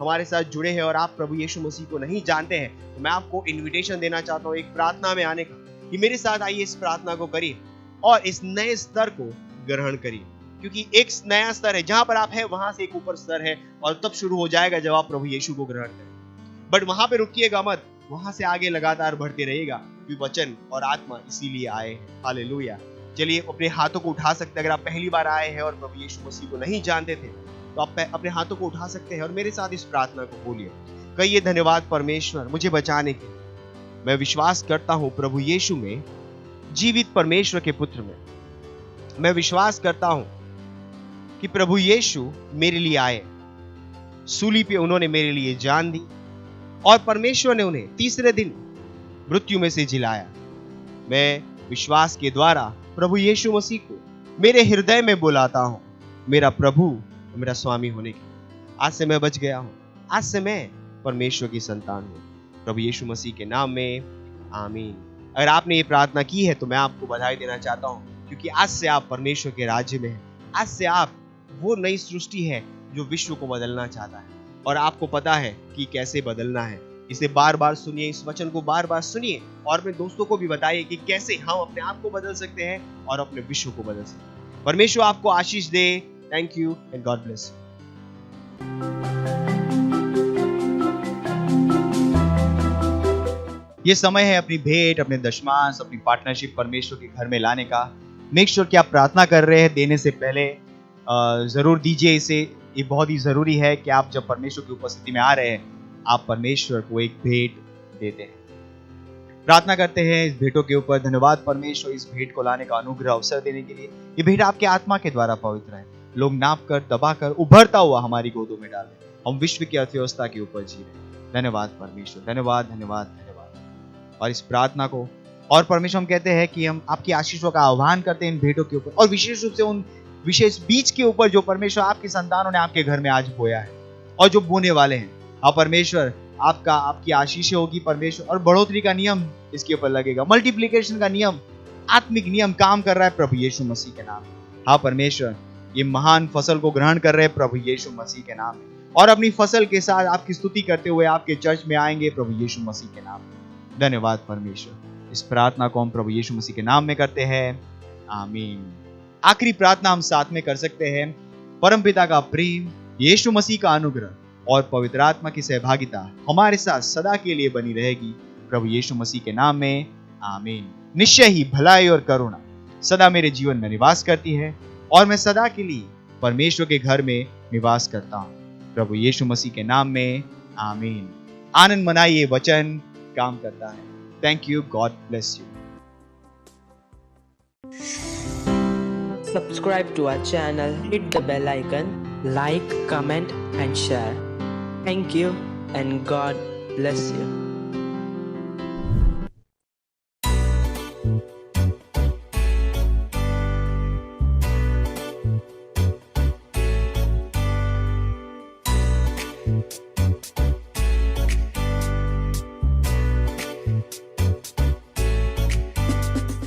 [SPEAKER 6] हमारे साथ जुड़े हैं और आप प्रभु यीशु मसीह को नहीं जानते हैं, तो मैं आपको इनविटेशन देना चाहता हूँ एक प्रार्थना में आने का, कि मेरे साथ आइए, इस प्रार्थना को करिए और इस नए स्तर को ग्रहण करिए। क्योंकि एक नया स्तर है, जहां पर आप हैं वहां से एक ऊपर स्तर है, और तब शुरू हो जाएगा जब आप प्रभु यीशु को ग्रहण करें। बट वहां पे रुकिएगा मत, वहां से आगे लगातार बढ़ते रहिएगा, क्योंकि वचन और आत्मा इसीलिए आए हैं। हालेलुया। चलिए अपने हाथों को उठा सकते हैं। अगर आप पहली बार आए हैं और प्रभु यीशु मसीह को नहीं जानते थे, तो आप अपने हाथों को उठा सकते हैं और मेरे साथ इस प्रार्थना को बोलिए। कहिए, धन्यवाद परमेश्वर मुझे बचाने के लिए। मैं विश्वास करता हूं प्रभु यीशु में, जीवित परमेश्वर के पुत्र में। मैं विश्वास करता हूं कि प्रभु यीशु मेरे लिए आए, सूली पे उन्होंने मेरे लिए जान दी, और परमेश्वर ने उन्हें तीसरे दिन मृत्यु में से जिलाया। मैं विश्वास के द्वारा प्रभु यीशु मसीह को मेरे हृदय में बुलाता हूं, मेरा प्रभु, मेरा स्वामी होने की। आज से मैं बच गया हूं, आज से मैं परमेश्वर की संतान हूं, प्रभु यीशु मसीह के नाम में, आमीन। अगर आपने ये प्रार्थना की है तो मैं आपको बधाई देना चाहता हूं, क्योंकि आज से आप परमेश्वर के राज्य में हैं। आज से आप वो नई सृष्टि है जो विश्व को बदलना चाहता है, और आपको पता है कि कैसे बदलना है। इसे बार बार सुनिए, इस वचन को बार बार सुनिए, और अपने दोस्तों को भी बताइए कि कैसे हम अपने आप को बदल सकते हैं और अपने विश्व को बदल सकते हैं। परमेश्वर आपको आशीष दे। Thank you and God bless.
[SPEAKER 7] ये समय है अपनी भेंट, अपने दशमांश, अपनी पार्टनरशिप परमेश्वर के घर में लाने का। मेक श्योर कि आप प्रार्थना कर रहे हैं, देने से पहले जरूर दीजिए इसे। ये बहुत ही जरूरी है कि आप जब परमेश्वर की उपस्थिति में आ रहे हैं, आप परमेश्वर को एक भेंट देते हैं। प्रार्थना करते हैं इस भेंटों के ऊपर। धन्यवाद परमेश्वर इस भेंट को लाने का अनुग्रह अवसर देने के लिए। ये भेंट आपके आत्मा के द्वारा पवित्र है। लोग नाप कर, दबा कर, उभरता हुआ हमारी गोदों में डाल रहे। हम विश्व की अर्थव्यवस्था के ऊपर जी रहे हैं। धन्यवाद परमेश्वर, धन्यवाद धन्यवाद धन्यवाद। और इस प्रार्थना को और परमेश्वर हम कहते हैं कि हम आपकी आशीषों का आह्वान करते हैं इन भेंटों के ऊपर, और विशेष रूप से उन विशेष बीज के ऊपर जो परमेश्वर आपकी संतानों ने आपके घर में आज बोया है और जो बोने वाले हैं। आप परमेश्वर आपकी आशीष होगी परमेश्वर, और बढ़ोतरी का नियम इसके ऊपर लगेगा। मल्टीप्लिकेशन का नियम, आत्मिक नियम काम कर रहा है प्रभु यीशु मसीह के नाम में। हाँ परमेश्वर, ये महान फसल को ग्रहण कर रहे हैं प्रभु यीशु मसीह के नाम में, और अपनी फसल के साथ आपकी स्तुति करते हुए आपके चर्च में आएंगे प्रभु यीशु मसीह के नाम में। धन्यवाद परमेश्वर। इस प्रार्थना को हम प्रभु यीशु मसीह के नाम में करते हैं, आमीन। आखिरी प्रार्थना हम साथ में कर सकते हैं। परमपिता का प्रेम, यीशु मसीह का अनुग्रह और पवित्र आत्मा की सहभागिता हमारे साथ सदा के लिए बनी रहेगी प्रभु यीशु मसीह के नाम में, आमीन। निश्चय ही भलाई और करुणा सदा मेरे जीवन में निवास करती है, और मैं सदा के लिए परमेश्वर के घर में निवास करता हूँ प्रभु यीशु मसीह के नाम में, आमीन। आनंद मनाइए, वचन काम करता है। Thank you, God bless you.
[SPEAKER 2] Subscribe to our channel, hit the bell icon, like, comment and share. Thank you and God bless you.